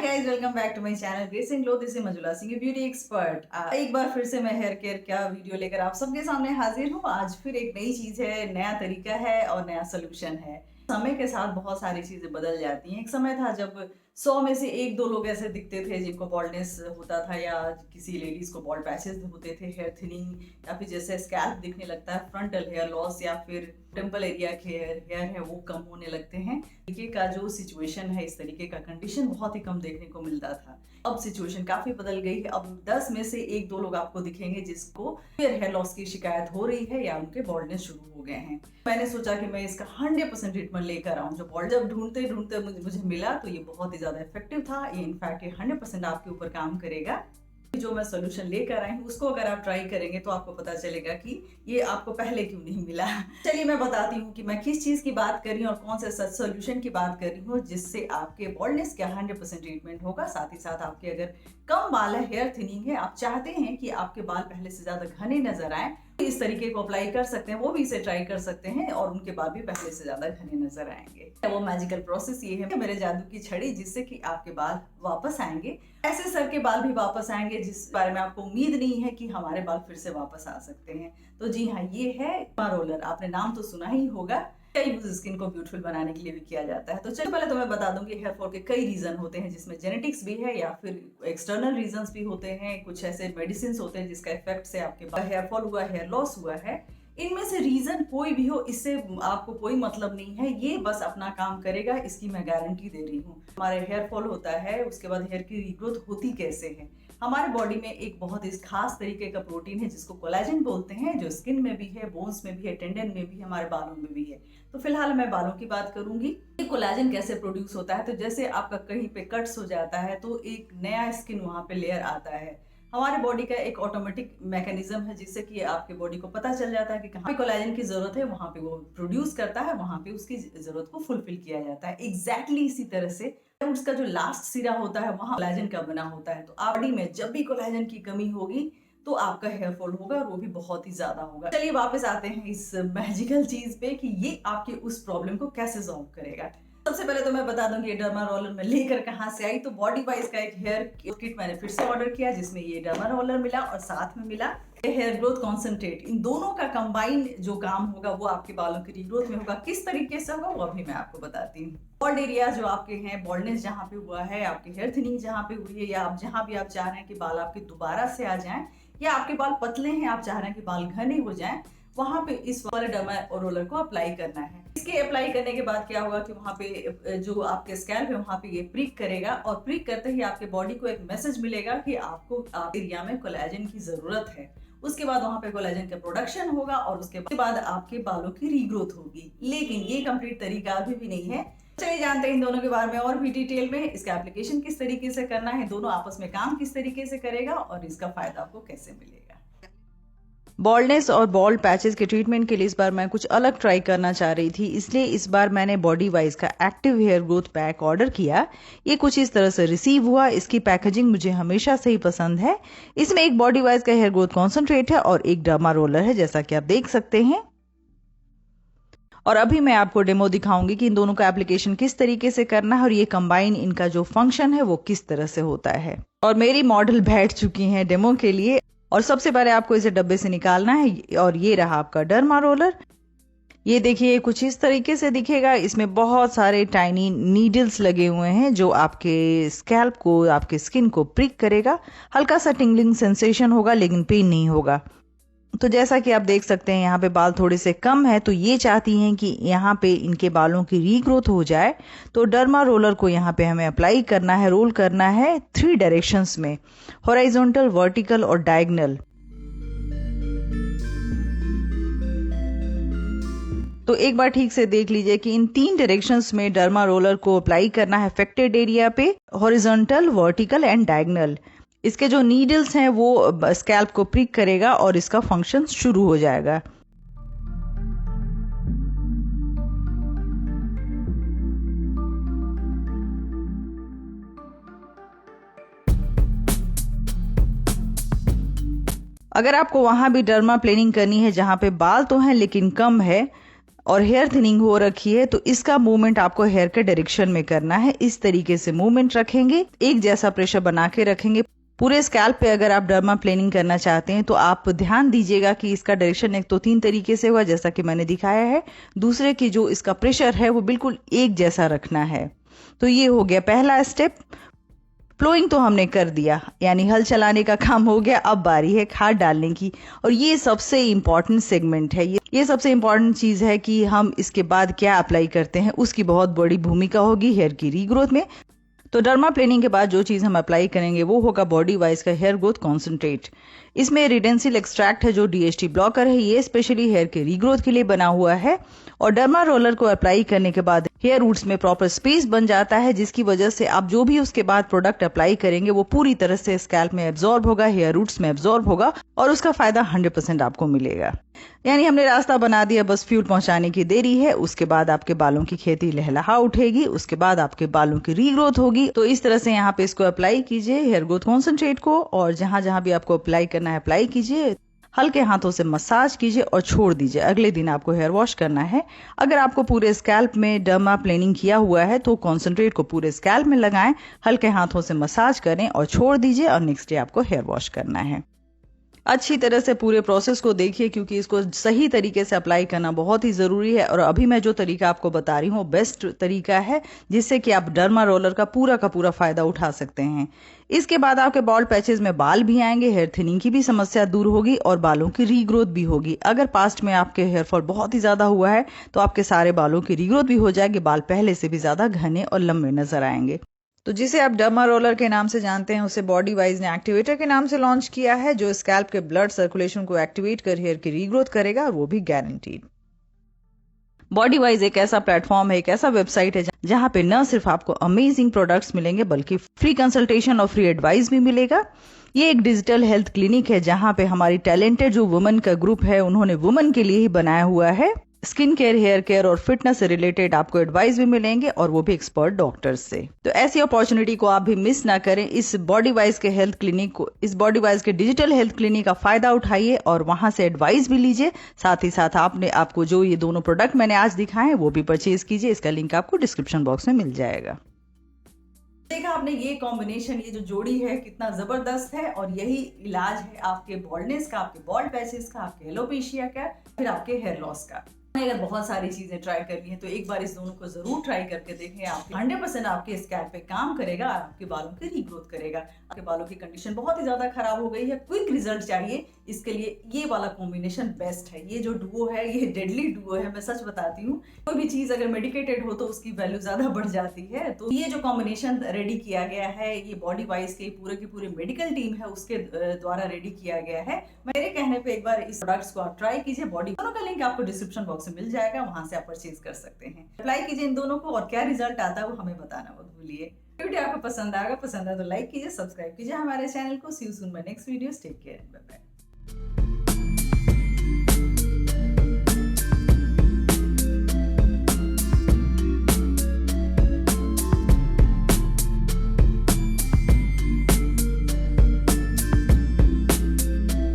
Guys, welcome back to my channel Gracing Glow. This is Manjula Singh, beauty expert. एक बार फिर से मैं हेयर केयर का वीडियो लेकर आप सबके सामने हाजिर हूँ। आज फिर एक नई चीज है, नया तरीका है और नया सोल्यूशन है। समय के साथ बहुत सारी चीजें बदल जाती हैं। एक समय था जब 100 में से एक दो लोग ऐसे दिखते थे जिनको बॉल्डनेस होता था, या किसी लेडीज को बॉल्ड पैचेस होते थे, हेयर थिनिंग, या फिर जैसे स्कैल्प दिखने लगता है, फ्रंटल हेयर लॉस, या फिर टेम्पल एरिया के हेयर है वो कम होने लगते हैं। तरीके का जो सिचुएशन है, इस तरीके का कंडीशन बहुत ही कम देखने को मिलता था। अब सिचुएशन काफी बदल गई है। अब 10 में से एक दो लोग आपको दिखेंगे जिसको हेयर लॉस की शिकायत हो रही है या उनके बॉल्डनेस शुरू हो गए हैं। मैंने सोचा कि मैं इसका 100% ट्रीटमेंट लेकर आऊं। जब ढूंढते ढूंढते मुझे मिला तो ये बहुत ही ज्यादा इफेक्टिव था। ये इनफैक्ट ये 100% आपके ऊपर काम करेगा। जो मैं सोल्यूशन लेकर आई हूँ उसको अगर आप ट्राई करेंगे तो आपको पता चलेगा कि ये आपको पहले क्यों नहीं मिला। चलिए मैं बताती हूँ कि मैं किस चीज की बात कर रही हूँ और कौन से सच सोल्यूशन की बात कर रही हूँ जिससे आपके बॉल्डनेस का 100% ट्रीटमेंट होगा। साथ ही साथ आपके अगर कम बाल है, हेयर थिनिंग है, आप चाहते हैं कि आपके बाल पहले से ज्यादा घने नजर आए, इस तरीके को अप्लाई कर सकते हैं। वो भी इसे ट्राई कर सकते हैं और उनके बाल भी पहले से ज्यादा घने नजर आएंगे। वो मैजिकल प्रोसेस ये है मेरे जादू की छड़ी, जिससे कि आपके बाल वापस आएंगे। ऐसे सर के बाल भी वापस आएंगे जिस बारे में आपको उम्मीद नहीं है कि हमारे बाल फिर से वापस आ सकते हैं। तो जी हाँ, ये है रोलर। आपने नाम तो सुना ही होगा। यूज स्किन को ब्यूटीफुल बनाने के लिए भी किया जाता है। तो चलिए पहले तो मैं बता दूंगी हेयर फॉल के कई रीजन होते हैं, जिसमें जेनेटिक्स भी है या फिर एक्सटर्नल रीजंस भी होते हैं। कुछ ऐसे मेडिसिन होते हैं जिसका इफेक्ट से आपके हेयर फॉल हुआ, हेयर लॉस हुआ है। इनमें से रीजन कोई भी हो, इससे आपको कोई मतलब नहीं है। ये बस अपना काम करेगा, इसकी मैं गारंटी दे रही हूँ। हमारे हेयर फॉल होता है, उसके बाद हेयर की रीग्रोथ होती कैसे है। हमारे बॉडी में एक बहुत ही खास तरीके का प्रोटीन है जिसको कोलेजन बोलते हैं, जो स्किन में भी है, बोन्स में भी है, टेंडन में भी है, हमारे बालों में भी है। तो फिलहाल मैं बालों की बात करूंगी। ये कोलेजन कैसे प्रोड्यूस होता है, तो जैसे आपका कहीं पे कट्स हो जाता है तो एक नया स्किन वहां पे लेयर आता है। हमारे बॉडी का एक ऑटोमेटिक मैकेनिज्म है जिससे कि आपके बॉडी को पता चल जाता है कि कहाँ पे कोलेजन की जरूरत है, वहां पे वो प्रोड्यूस करता है, वहां पे उसकी जरूरत को फुलफिल किया जाता है। एग्जैक्टली इसी तरह से उसका जो लास्ट सिरा होता है वहां कोलेजन का बना होता है। तो बॉडी में जब भी कोलेजन की कमी होगी तो आपका हेयर फॉल होगा, और वो भी बहुत ही ज्यादा होगा। चलिए वापस आते हैं इस मैजिकल चीज पे कि ये आपके उस प्रॉब्लम को कैसे सॉल्व करेगा। सबसे पहले तो मैं बता दूंगी ये डर्मा रोलर मैं लेकर कहां से आई। तो बॉडी वाइज का एक हेयर किट मैंने फिर से ऑर्डर किया, जिसमें ये डर्मा रोलर मिला और साथ में मिला हेयर ग्रोथ कॉन्सेंट्रेट। इन दोनों का कंबाइन जो काम होगा वो आपके बालों की रीग्रोथ में होगा। किस तरीके से होगा वो अभी मैं आपको बताती हूँ। बॉल्ड एरिया जो आपके हैं, बॉल्डनेस जहाँ पे हुआ है, आपके हेयर थिनिंग जहाँ पे हुई है, या आप जहाँ भी आप चाह रहे हैं कि बाल आपके दोबारा से आ जाएं, या आपके बाल पतले हैं, आप चाह रहे हैं कि बाल घने हो जाएं, वहां पे इस वाले डर्मा रोलर को अप्लाई करना है। इसके अप्लाई करने के बाद क्या होगा कि वहां पे जो आपके स्कैल्प है वहां पे ये प्रिक करेगा, और प्रिक करते ही आपके बॉडी को एक मैसेज मिलेगा कि आपको आप एरिया में कोलेजन की जरूरत है। उसके बाद वहां पे कोलेजन का प्रोडक्शन होगा और उसके बाद आपके बालों की रीग्रोथ होगी। लेकिन ये कंप्लीट तरीका अभी भी नहीं है। चलिए जानते हैं इन दोनों के बारे में और भी डिटेल में। इसका एप्लीकेशन किस तरीके से करना है, दोनों आपस में काम किस तरीके से करेगा और इसका फायदा आपको कैसे मिलेगा। बॉल्डनेस और बॉल्ड पैचेस के ट्रीटमेंट के लिए इस बार मैं कुछ अलग ट्राई करना चाह रही थी, इसलिए इस बार मैंने बॉडी वाइज का active hair growth pack order किया। ये कुछ इस तरह से रिसीव हुआ। इसकी पैकेजिंग मुझे हमेशा से ही पसंद है। इसमें एक बॉडी वाइज का हेयर ग्रोथ कॉन्सेंट्रेट है और एक डर्मा रोलर है, जैसा कि आप देख सकते हैं। और अभी मैं आपको डेमो दिखाऊंगी कि इन दोनों का एप्लीकेशन किस तरीके से करना है और ये कंबाइन इनका जो फंक्शन है वो किस तरह से होता है। और मेरी मॉडल बैठ चुकी हैं डेमो के लिए। और सबसे पहले आपको इसे डब्बे से निकालना है, और ये रहा आपका डर्मा रोलर। ये देखिए कुछ इस तरीके से दिखेगा। इसमें बहुत सारे टाइनी नीडल्स लगे हुए हैं जो आपके स्कैल्प को, आपके स्किन को प्रिक करेगा। हल्का सा टिंगलिंग सेंसेशन होगा लेकिन पेन नहीं होगा। तो जैसा कि आप देख सकते हैं यहाँ पे बाल थोड़े से कम है, तो ये चाहती हैं कि यहाँ पे इनके बालों की रीग्रोथ हो जाए। तो डर्मा रोलर को यहाँ पे हमें अप्लाई करना है, रोल करना है 3 डायरेक्शंस में, हॉरिजॉन्टल, वर्टिकल और डायगोनल। तो एक बार ठीक से देख लीजिए कि इन 3 डायरेक्शंस में डर्मा रोलर को अप्लाई करना है अफेक्टेड एरिया पे, हॉरिजॉन्टल, वर्टिकल एंड डायगोनल। इसके जो नीडल्स हैं वो स्कैल्प को प्रिक करेगा और इसका फंक्शन शुरू हो जाएगा। अगर आपको वहां भी डर्मा प्लेनिंग करनी है जहां पे बाल तो हैं लेकिन कम है, और हेयर थिनिंग हो रखी है तो इसका मूवमेंट आपको हेयर के डायरेक्शन में करना है। इस तरीके से मूवमेंट रखेंगे, एक जैसा प्रेशर बना के रखेंगे। पूरे स्कैल्प पे अगर आप डर्मा प्लेनिंग करना चाहते हैं तो आप ध्यान दीजिएगा कि इसका डायरेक्शन एक तो 3 तरीके से हुआ जैसा कि मैंने दिखाया है। दूसरे की जो इसका प्रेशर है वो बिल्कुल एक जैसा रखना है। तो ये हो गया पहला स्टेप। फ्लोइंग तो हमने कर दिया, यानी हल चलाने का काम हो गया। अब बारी है खाद डालने की, और ये सबसे इम्पॉर्टेंट सेगमेंट है। ये सबसे इम्पॉर्टेंट चीज है कि हम इसके बाद क्या अप्लाई करते हैं, उसकी बहुत बड़ी भूमिका होगी हेयर की रीग्रोथ में। तो डर्मा प्लेनिंग के बाद जो चीज हम अप्लाई करेंगे वो होगा बॉडी वाइज का हेयर ग्रोथ कॉन्सेंट्रेट। इसमें रिडेंसिल एक्सट्रैक्ट है जो DHT ब्लॉकर है, ये स्पेशली हेयर के रीग्रोथ के लिए बना हुआ है। और डर्मा रोलर को अप्लाई करने के बाद हेयर रूट्स में प्रॉपर स्पेस बन जाता है, जिसकी वजह से आप जो भी उसके बाद प्रोडक्ट अप्लाई करेंगे वो पूरी तरह से स्कैल्प में एब्जॉर्ब होगा, हेयर रूट्स में एब्जॉर्ब होगा और उसका फायदा 100% आपको मिलेगा। यानी हमने रास्ता बना दिया, बस फ्यूल पहुंचाने की देरी है। उसके बाद आपके बालों की खेती लहलहा उठेगी, उसके बाद आपके बालों की रीग्रोथ होगी। तो इस तरह से यहाँ पे इसको अप्लाई कीजिए हेयर ग्रोथ कॉन्सेंट्रेट को, और जहां जहां भी आपको अप्लाई करना है अप्लाई कीजिए, हल्के हाथों से मसाज कीजिए और छोड़ दीजिए। अगले दिन आपको हेयर वॉश करना है। अगर आपको पूरे स्कैल्प में डर्मा प्लेनिंग किया हुआ है तो कॉन्सेंट्रेट को पूरे स्कैल्प में लगाएं, हल्के हाथों से मसाज करें और छोड़ दीजिए, और नेक्स्ट डे आपको हेयर वॉश करना है। अच्छी तरह से पूरे प्रोसेस को देखिए, क्योंकि इसको सही तरीके से अप्लाई करना बहुत ही जरूरी है। और अभी मैं जो तरीका आपको बता रही हूँ बेस्ट तरीका है, जिससे कि आप डर्मा रोलर का पूरा फायदा उठा सकते हैं। इसके बाद आपके बॉल्ड पैचेस में बाल भी आएंगे, हेयर थिनिंग की भी समस्या दूर होगी और बालों की रीग्रोथ भी होगी। अगर पास्ट में आपके हेयर फॉल बहुत ही ज्यादा हुआ है तो आपके सारे बालों की रीग्रोथ भी हो जाएगी, बाल पहले से भी ज्यादा घने और लंबे नजर आएंगे। तो जिसे आप डर्मा रोलर के नाम से जानते हैं उसे बॉडी वाइज ने एक्टिवेटर के नाम से लॉन्च किया है, जो स्कैल्प के ब्लड सर्कुलेशन को एक्टिवेट कर हेयर की रीग्रोथ करेगा, और वो भी गारंटीड। बॉडी वाइज एक ऐसा प्लेटफॉर्म है, एक ऐसा वेबसाइट है जहां पे न सिर्फ आपको अमेजिंग प्रोडक्ट्स मिलेंगे बल्कि फ्री कंसल्टेशन और फ्री एडवाइस भी मिलेगा। ये एक डिजिटल हेल्थ क्लिनिक है जहां पे हमारी टैलेंटेड जो वुमेन का ग्रुप है उन्होंने वुमेन के लिए ही बनाया हुआ है। स्किन केयर, हेयर केयर और फिटनेस से रिलेटेड आपको एडवाइस भी मिलेंगे, और वो भी एक्सपर्ट डॉक्टर्स से। तो ऐसी अपॉर्चुनिटी को आप भी मिस ना करें। इस बॉडी वाइज के हेल्थ क्लिनिक को, इस बॉडी वाइज के डिजिटल हेल्थ क्लिनिक का फायदा उठाइए और वहां से एडवाइस भी लीजिए। साथ ही साथ आपको जो ये दोनों प्रोडक्ट मैंने आज दिखाए हैं वो भी परचेज कीजिए। इसका लिंक आपको डिस्क्रिप्शन बॉक्स में मिल जाएगा। देखा आपने ये कॉम्बिनेशन, ये जो जोड़ी है कितना जबरदस्त है, और यही इलाज है आपके बॉल्डनेस का, आपके बॉल्ड पैचेस का, आपके एलोपेशिया का, फिर आपके हेयर लॉस का। अगर बहुत सारी चीजें ट्राई करनी है तो एक बार इस दोनों को जरूर ट्राई करके देखें। आप 100% आपके स्कैल्प पे काम करेगा, आपके बालों की रीग्रोथ करेगा। आपके बालों की कंडीशन बहुत ही ज्यादा खराब हो गई है, क्विक रिजल्ट चाहिए, इसके लिए ये वाला कॉम्बिनेशन बेस्ट है। ये जो डुओ है ये डेडली डुओ है, मैं सच बताती हूँ। कोई भी चीज अगर मेडिकेटेड हो तो उसकी वैल्यू ज्यादा बढ़ जाती है। तो ये जो कॉम्बिनेशन रेडी किया गया है, ये बॉडी वाइज के पूरे की पूरी मेडिकल टीम है उसके द्वारा रेडी किया गया है। मेरे कहने पे एक बार इस प्रोडक्ट्स को आप ट्राई कीजिए। बॉडी दोनों का लिंक आपको डिस्क्रिप्शन बॉक्स में मिल जाएगा, वहां से आप परचेज कर सकते हैं। अप्लाई कीजिए इन दोनों को, और क्या रिजल्ट आता है वो हमें बताना मत भूलिए। वीडियो आपको पसंद आएगा, पसंद आए तो लाइक कीजिए, सब्सक्राइब कीजिए हमारे चैनल को। See you soon my next video. Take care, bye bye.